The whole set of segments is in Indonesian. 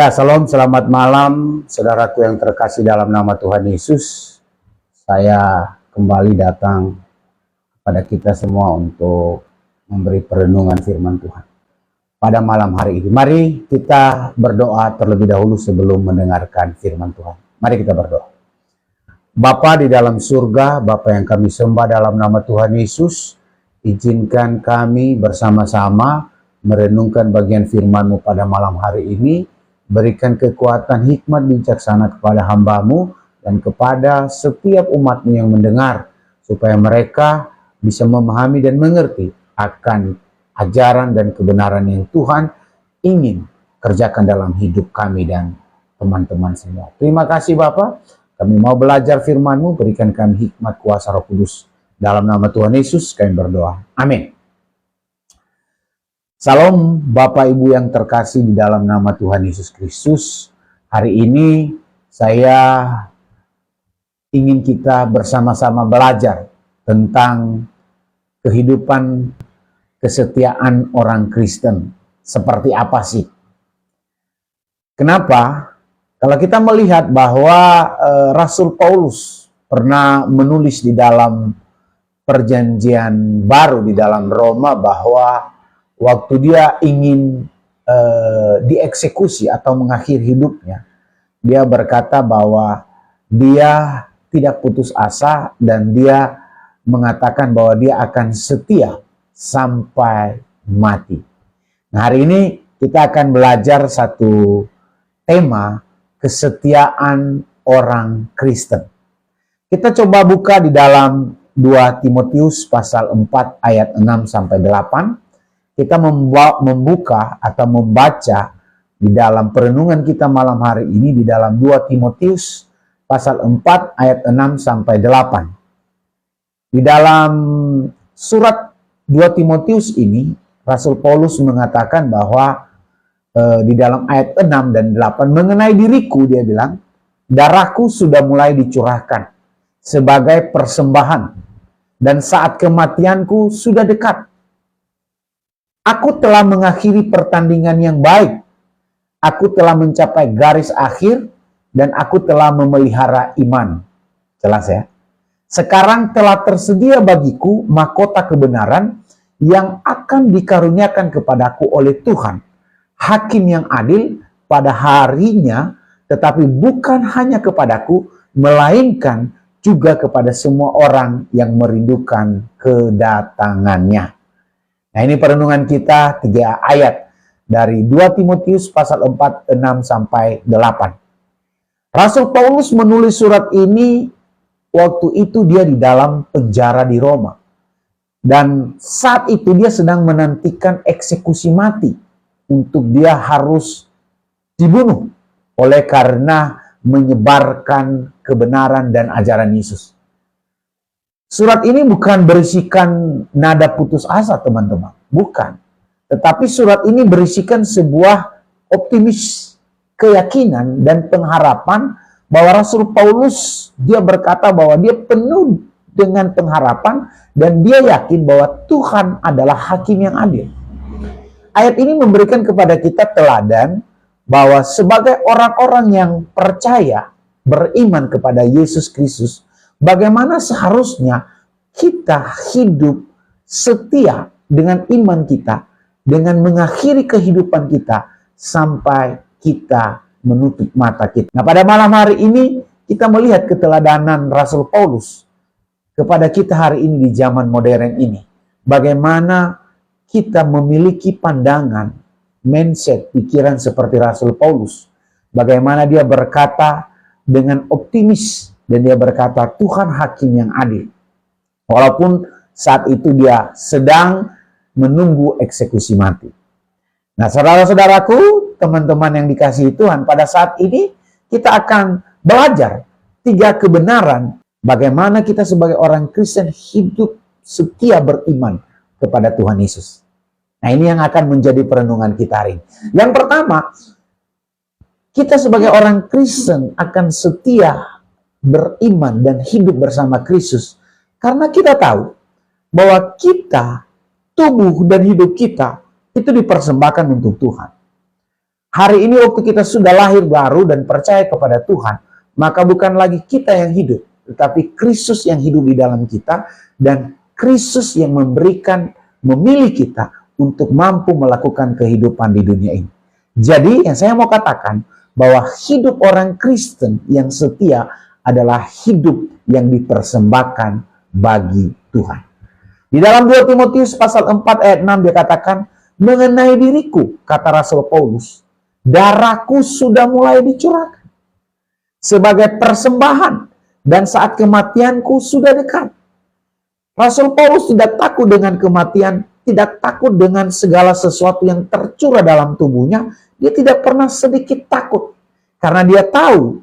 Ya, salam, selamat malam, saudaraku yang terkasih dalam nama Tuhan Yesus. Saya kembali datang kepada kita semua untuk memberi perenungan firman Tuhan pada malam hari ini. Mari kita berdoa terlebih dahulu sebelum mendengarkan firman Tuhan. Mari kita berdoa. Bapa di dalam surga, Bapa yang kami sembah dalam nama Tuhan Yesus, izinkan kami bersama-sama merenungkan bagian firman-Mu pada malam hari ini. Berikan kekuatan, hikmat, bijaksana kepada hamba-Mu dan kepada setiap umat-Mu yang mendengar, supaya mereka bisa memahami dan mengerti akan ajaran dan kebenaran yang Tuhan ingin kerjakan dalam hidup kami dan teman-teman semua. Terima kasih Bapa, kami mau belajar firman-Mu, berikan kami hikmat kuasa Roh Kudus. Dalam nama Tuhan Yesus kami berdoa. Amin. Salam Bapak Ibu yang terkasih di dalam nama Tuhan Yesus Kristus. Hari ini saya ingin kita bersama-sama belajar tentang kehidupan kesetiaan orang Kristen. Seperti apa sih? Kenapa? Kalau kita melihat bahwa Rasul Paulus pernah menulis di dalam perjanjian baru di dalam Roma bahwa waktu dia ingin dieksekusi atau mengakhiri hidupnya, dia berkata bahwa dia tidak putus asa dan dia mengatakan bahwa dia akan setia sampai mati. Nah, hari ini kita akan belajar satu tema, kesetiaan orang Kristen. Kita coba buka di dalam 2 Timotius pasal 4 ayat 6 sampai 8. Kita membuka atau membaca di dalam perenungan kita malam hari ini di dalam 2 Timotius pasal 4 ayat 6 sampai 8. Di dalam surat 2 Timotius ini, Rasul Paulus mengatakan bahwa di dalam ayat 6 dan 8 mengenai diriku dia bilang, darahku sudah mulai dicurahkan sebagai persembahan dan saat kematianku sudah dekat. Aku telah mengakhiri pertandingan yang baik. Aku telah mencapai garis akhir dan aku telah memelihara iman. Jelas ya? Sekarang telah tersedia bagiku mahkota kebenaran yang akan dikaruniakan kepadaku oleh Tuhan, Hakim yang adil pada harinya, tetapi bukan hanya kepadaku, melainkan juga kepada semua orang yang merindukan kedatangannya. Nah, ini perenungan kita 3 ayat dari 2 Timotius pasal 4, 6 sampai 8. Rasul Paulus menulis surat ini waktu itu dia di dalam penjara di Roma. Dan saat itu dia sedang menantikan eksekusi mati untuk dia harus dibunuh oleh karena menyebarkan kebenaran dan ajaran Yesus. Surat ini bukan berisikan nada putus asa, teman-teman. Bukan. Tetapi surat ini berisikan sebuah optimis, keyakinan, dan pengharapan bahwa Rasul Paulus, dia berkata bahwa dia penuh dengan pengharapan dan dia yakin bahwa Tuhan adalah Hakim yang adil. Ayat ini memberikan kepada kita teladan bahwa sebagai orang-orang yang percaya, beriman kepada Yesus Kristus, bagaimana seharusnya kita hidup setia dengan iman kita, dengan mengakhiri kehidupan kita sampai kita menutup mata kita. Nah, pada malam hari ini kita melihat keteladanan Rasul Paulus kepada kita hari ini di zaman modern ini. Bagaimana kita memiliki pandangan, mindset, pikiran seperti Rasul Paulus. Bagaimana dia berkata dengan optimis. Dan dia berkata, Tuhan Hakim yang adil. Walaupun saat itu dia sedang menunggu eksekusi mati. Nah, saudara-saudaraku, teman-teman yang dikasihi Tuhan, pada saat ini kita akan belajar 3 kebenaran bagaimana kita sebagai orang Kristen hidup setia beriman kepada Tuhan Yesus. Nah, ini yang akan menjadi perenungan kita hari ini. Yang pertama, kita sebagai orang Kristen akan setia beriman dan hidup bersama Kristus karena kita tahu bahwa kita, tubuh dan hidup kita itu dipersembahkan untuk Tuhan. Hari ini waktu kita sudah lahir baru dan percaya kepada Tuhan, maka bukan lagi kita yang hidup, tetapi Kristus yang hidup di dalam kita, dan Kristus yang memilih kita untuk mampu melakukan kehidupan di dunia ini. Jadi yang saya mau katakan, bahwa hidup orang Kristen yang setia adalah hidup yang dipersembahkan bagi Tuhan. Di dalam 2 Timotius pasal 4 ayat 6 dia katakan, mengenai diriku, kata Rasul Paulus, darahku sudah mulai dicurahkan sebagai persembahan, dan saat kematianku sudah dekat. Rasul Paulus tidak takut dengan kematian, tidak takut dengan segala sesuatu yang tercurah dalam tubuhnya. Dia tidak pernah sedikit takut, karena dia tahu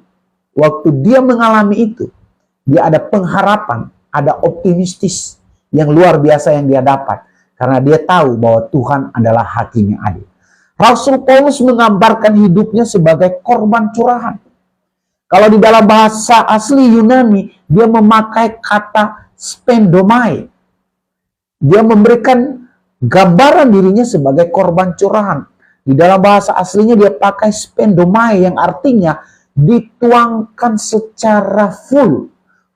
waktu dia mengalami itu, dia ada pengharapan, ada optimistis yang luar biasa yang dia dapat, karena dia tahu bahwa Tuhan adalah hakim yang adil. Rasul Paulus menggambarkan hidupnya sebagai korban curahan. Kalau di dalam bahasa asli Yunani, dia memakai kata spendomai. Dia memberikan gambaran dirinya sebagai korban curahan. Di dalam bahasa aslinya dia pakai spendomai, yang artinya dituangkan secara full,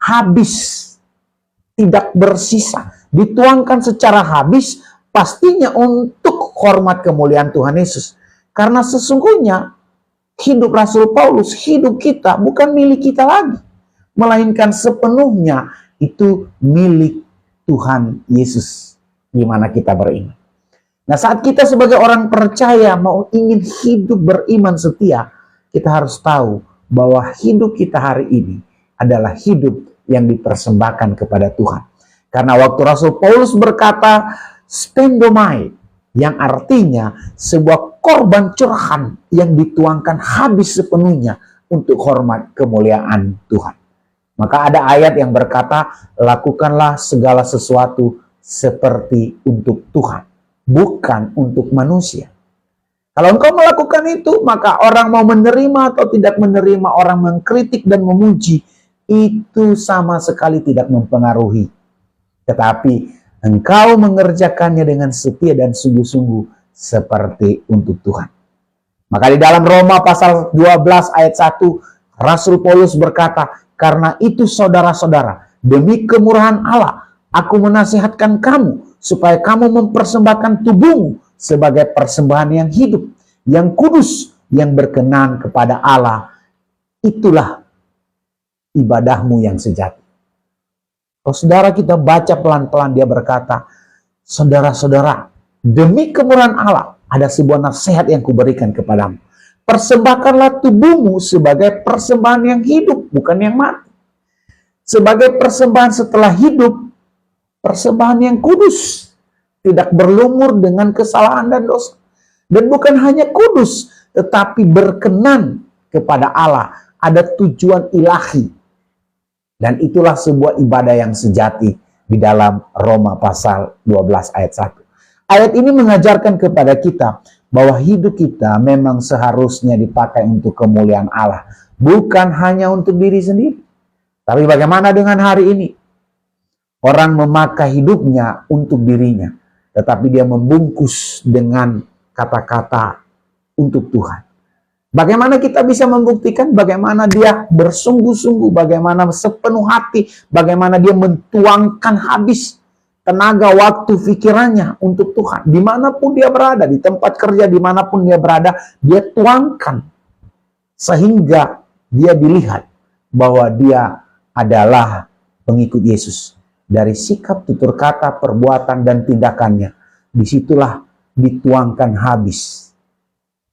habis, tidak bersisa. Dituangkan secara habis, pastinya untuk hormat kemuliaan Tuhan Yesus. Karena sesungguhnya hidup Rasul Paulus, hidup kita bukan milik kita lagi, melainkan sepenuhnya itu milik Tuhan Yesus, di mana kita beriman. Nah, saat kita sebagai orang percaya mau ingin hidup beriman setia, kita harus tahu bahwa hidup kita hari ini adalah hidup yang dipersembahkan kepada Tuhan. Karena waktu Rasul Paulus berkata spendomai, yang artinya sebuah korban curahan yang dituangkan habis sepenuhnya untuk hormat kemuliaan Tuhan. Maka ada ayat yang berkata, lakukanlah segala sesuatu seperti untuk Tuhan, bukan untuk manusia. Kalau engkau melakukan itu, maka orang mau menerima atau tidak menerima, orang mengkritik dan memuji, itu sama sekali tidak mempengaruhi. Tetapi engkau mengerjakannya dengan setia dan sungguh-sungguh seperti untuk Tuhan. Maka di dalam Roma pasal 12 ayat 1, Rasul Paulus berkata, karena itu saudara-saudara, demi kemurahan Allah, aku menasihatkan kamu supaya kamu mempersembahkan tubuhmu sebagai persembahan yang hidup, yang kudus, yang berkenan kepada Allah. Itulah ibadahmu yang sejati. Kalau saudara kita baca pelan-pelan, dia berkata, saudara-saudara, demi kemurahan Allah, ada sebuah nasihat yang kuberikan kepadamu. Persembahkanlah tubuhmu sebagai persembahan yang hidup, bukan yang mati. Sebagai persembahan setelah hidup, persembahan yang kudus, tidak berlumur dengan kesalahan dan dosa. Dan bukan hanya kudus, tetapi berkenan kepada Allah. Ada tujuan ilahi. Dan itulah sebuah ibadah yang sejati di dalam Roma pasal 12 ayat 1. Ayat ini mengajarkan kepada kita bahwa hidup kita memang seharusnya dipakai untuk kemuliaan Allah. Bukan hanya untuk diri sendiri. Tapi bagaimana dengan hari ini? Orang memakai hidupnya untuk dirinya. Tetapi dia membungkus dengan kata-kata untuk Tuhan. Bagaimana kita bisa membuktikan bagaimana dia bersungguh-sungguh, bagaimana sepenuh hati, bagaimana dia mentuangkan habis tenaga, waktu, pikirannya untuk Tuhan. Dimanapun dia berada, di tempat kerja, dimanapun dia berada, dia tuangkan. Sehingga dia dilihat bahwa dia adalah pengikut Yesus. Dari sikap, tutur kata, perbuatan, dan tindakannya, disitulah dituangkan habis.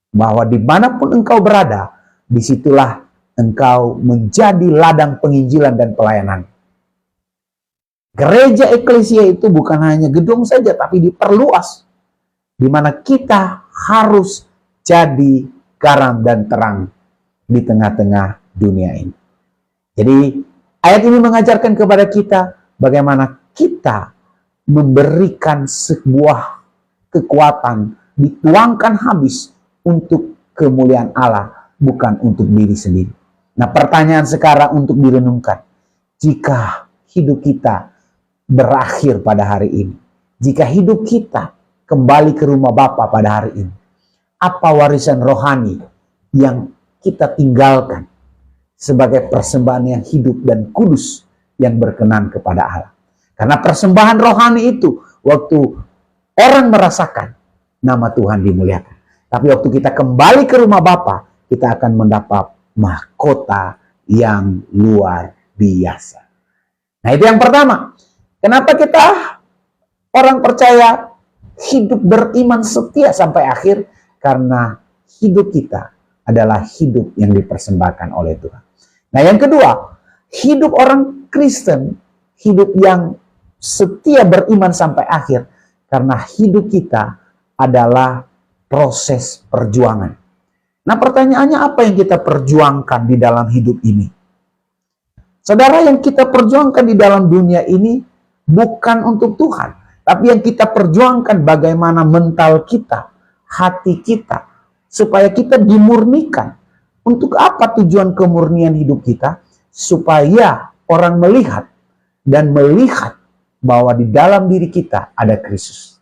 Bahwa dimanapun engkau berada, disitulah engkau menjadi ladang penginjilan dan pelayanan. Gereja eklesia itu bukan hanya gedung saja, tapi diperluas. Di mana kita harus jadi garam dan terang di tengah-tengah dunia ini. Jadi ayat ini mengajarkan kepada kita bagaimana kita memberikan sebuah kekuatan, dituangkan habis untuk kemuliaan Allah, bukan untuk diri sendiri. Nah, pertanyaan sekarang untuk direnungkan. Jika hidup kita berakhir pada hari ini, jika hidup kita kembali ke rumah Bapa pada hari ini, apa warisan rohani yang kita tinggalkan sebagai persembahan yang hidup dan kudus yang berkenan kepada Allah. Karena persembahan rohani itu waktu orang merasakan, nama Tuhan dimuliakan. Tapi waktu kita kembali ke rumah Bapa, kita akan mendapat mahkota yang luar biasa. Nah, itu yang pertama. Kenapa kita orang percaya hidup beriman setia sampai akhir? Karena hidup kita adalah hidup yang dipersembahkan oleh Tuhan. Nah, yang kedua, hidup orang Kristen, hidup yang setia beriman sampai akhir, karena hidup kita adalah proses perjuangan. Nah, pertanyaannya apa yang kita perjuangkan di dalam hidup ini? Saudara, yang kita perjuangkan di dalam dunia ini bukan untuk Tuhan, tapi yang kita perjuangkan bagaimana mental kita, hati kita, supaya kita dimurnikan. Untuk apa tujuan kemurnian hidup kita? Supaya orang melihat dan melihat bahwa di dalam diri kita ada Kristus.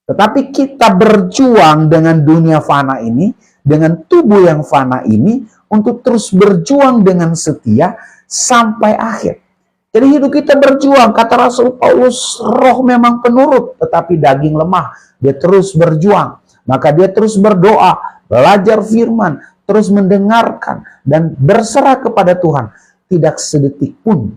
Tetapi kita berjuang dengan dunia fana ini, dengan tubuh yang fana ini, untuk terus berjuang dengan setia sampai akhir. Jadi hidup kita berjuang, kata Rasul Paulus, roh memang penurut, tetapi daging lemah. Dia terus berjuang, maka dia terus berdoa, belajar firman, terus mendengarkan, dan berserah kepada Tuhan. Tidak sedetik pun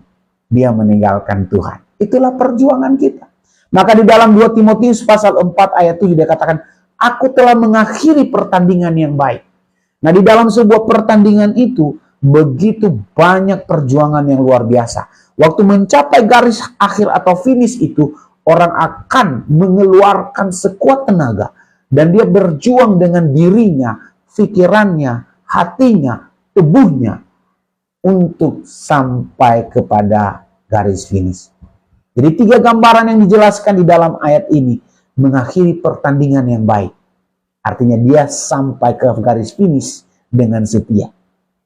dia meninggalkan Tuhan. Itulah perjuangan kita. Maka di dalam 2 Timotius pasal 4 ayat 7 dia katakan, aku telah mengakhiri pertandingan yang baik. Nah, di dalam sebuah pertandingan itu, begitu banyak perjuangan yang luar biasa. Waktu mencapai garis akhir atau finish itu, orang akan mengeluarkan sekuat tenaga. Dan dia berjuang dengan dirinya, pikirannya, hatinya, tubuhnya, untuk sampai kepada garis finish. Jadi 3 gambaran yang dijelaskan di dalam ayat ini, mengakhiri pertandingan yang baik. Artinya dia sampai ke garis finish dengan setia.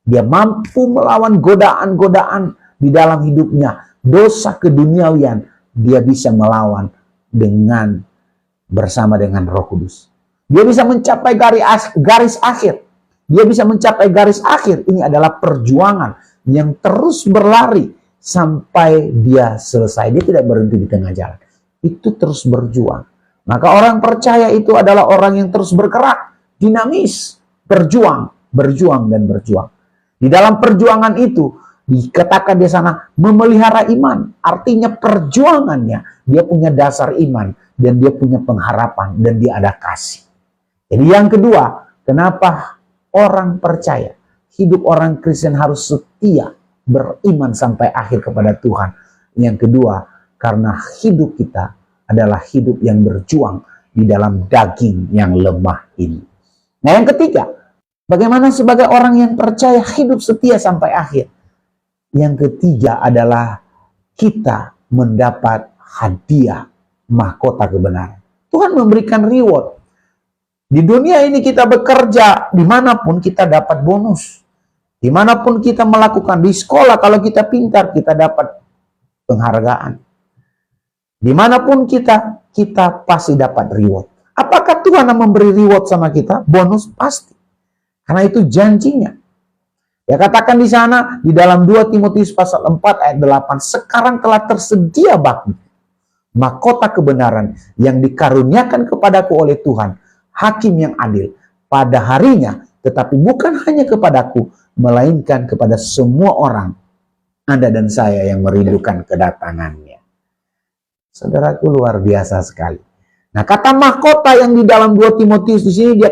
Dia mampu melawan godaan-godaan di dalam hidupnya. Dosa keduniawian dia bisa melawan dengan bersama dengan Roh Kudus. Dia bisa mencapai garis akhir. Dia bisa mencapai garis akhir. Ini adalah perjuangan yang terus berlari sampai dia selesai. Dia tidak berhenti di tengah jalan. Itu terus berjuang. Maka orang percaya itu adalah orang yang terus bergerak, dinamis, berjuang, dan berjuang. Di dalam perjuangan itu, dikatakan di sana, memelihara iman. Artinya perjuangannya, dia punya dasar iman, dan dia punya pengharapan, dan dia ada kasih. Jadi yang kedua, kenapa orang percaya, hidup orang Kristen harus setia, beriman sampai akhir kepada Tuhan. Yang kedua, karena hidup kita adalah hidup yang berjuang di dalam daging yang lemah ini. Nah, yang ketiga, bagaimana sebagai orang yang percaya hidup setia sampai akhir? Yang ketiga adalah kita mendapat hadiah mahkota kebenaran. Tuhan memberikan reward. Di dunia ini kita bekerja, dimanapun kita dapat bonus. Dimanapun kita melakukan, di sekolah kalau kita pintar, kita dapat penghargaan. Dimanapun kita pasti dapat reward. Apakah Tuhan yang memberi reward sama kita? Bonus pasti. Karena itu janjinya. Ya, katakan di sana, di dalam 2 Timotius pasal 4 ayat 8, sekarang telah tersedia bagi mahkota kebenaran yang dikaruniakan kepadaku oleh Tuhan, hakim yang adil, pada harinya, tetapi bukan hanya kepadaku, melainkan kepada semua orang, Anda dan saya yang merindukan kedatangannya. Saudaraku, luar biasa sekali. Nah, kata mahkota yang di dalam 2 Timotius di sini dia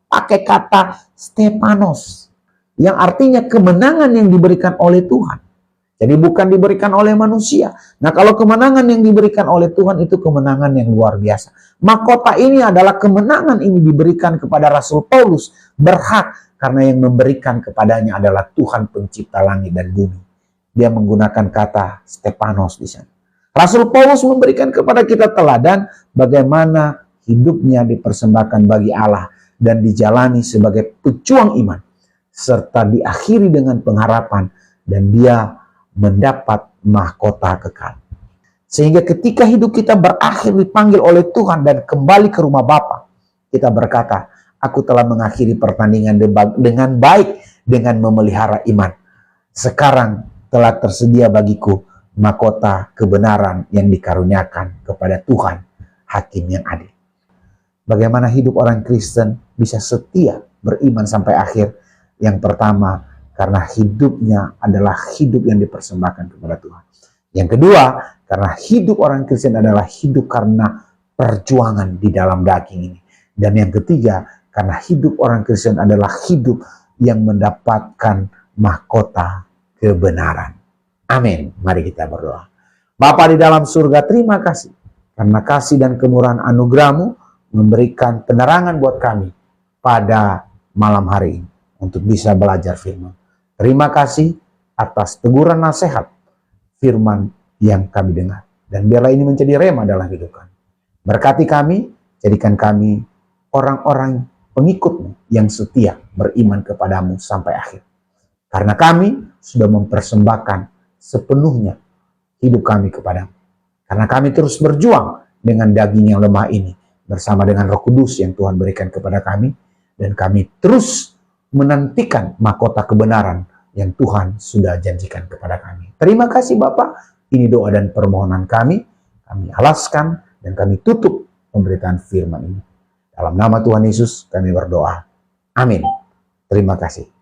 pakai kata Stepanos, yang artinya kemenangan yang diberikan oleh Tuhan. Jadi bukan diberikan oleh manusia. Nah, kalau kemenangan yang diberikan oleh Tuhan itu kemenangan yang luar biasa. Mahkota ini adalah kemenangan ini diberikan kepada Rasul Paulus, berhak karena yang memberikan kepadanya adalah Tuhan pencipta langit dan bumi. Dia menggunakan kata Stepanos di sana. Rasul Paulus memberikan kepada kita teladan bagaimana hidupnya dipersembahkan bagi Allah dan dijalani sebagai pejuang iman, serta diakhiri dengan pengharapan, dan dia mendapat mahkota kekal. Sehingga ketika hidup kita berakhir dipanggil oleh Tuhan dan kembali ke rumah Bapa, kita berkata, aku telah mengakhiri pertandingan dengan baik dengan memelihara iman. Sekarang telah tersedia bagiku mahkota kebenaran yang dikaruniakan kepada Tuhan, Hakim yang adil. Bagaimana hidup orang Kristen bisa setia beriman sampai akhir? Yang pertama, karena hidupnya adalah hidup yang dipersembahkan kepada Tuhan. Yang kedua, karena hidup orang Kristen adalah hidup karena perjuangan di dalam daging ini. Dan yang ketiga, karena hidup orang Kristen adalah hidup yang mendapatkan mahkota kebenaran. Amin. Mari kita berdoa. Bapa di dalam surga, terima kasih karena kasih dan kemurahan anugerah-Mu memberikan penerangan buat kami pada malam hari ini untuk bisa belajar firman. Terima kasih atas teguran nasihat firman yang kami dengar. Dan biarlah ini menjadi rema dalam hidup kami. Berkati kami, jadikan kami orang-orang pengikut-Mu yang setia beriman kepadamu sampai akhir. Karena kami sudah mempersembahkan sepenuhnya hidup kami kepadamu. Karena kami terus berjuang dengan daging yang lemah ini bersama dengan Roh Kudus yang Tuhan berikan kepada kami. Dan kami terus menantikan mahkota kebenaran yang Tuhan sudah janjikan kepada kami. Terima kasih Bapak. Ini doa dan permohonan kami. Kami alaskan dan kami tutup pemberitaan firman ini. Dalam nama Tuhan Yesus kami berdoa. Amin. Terima kasih.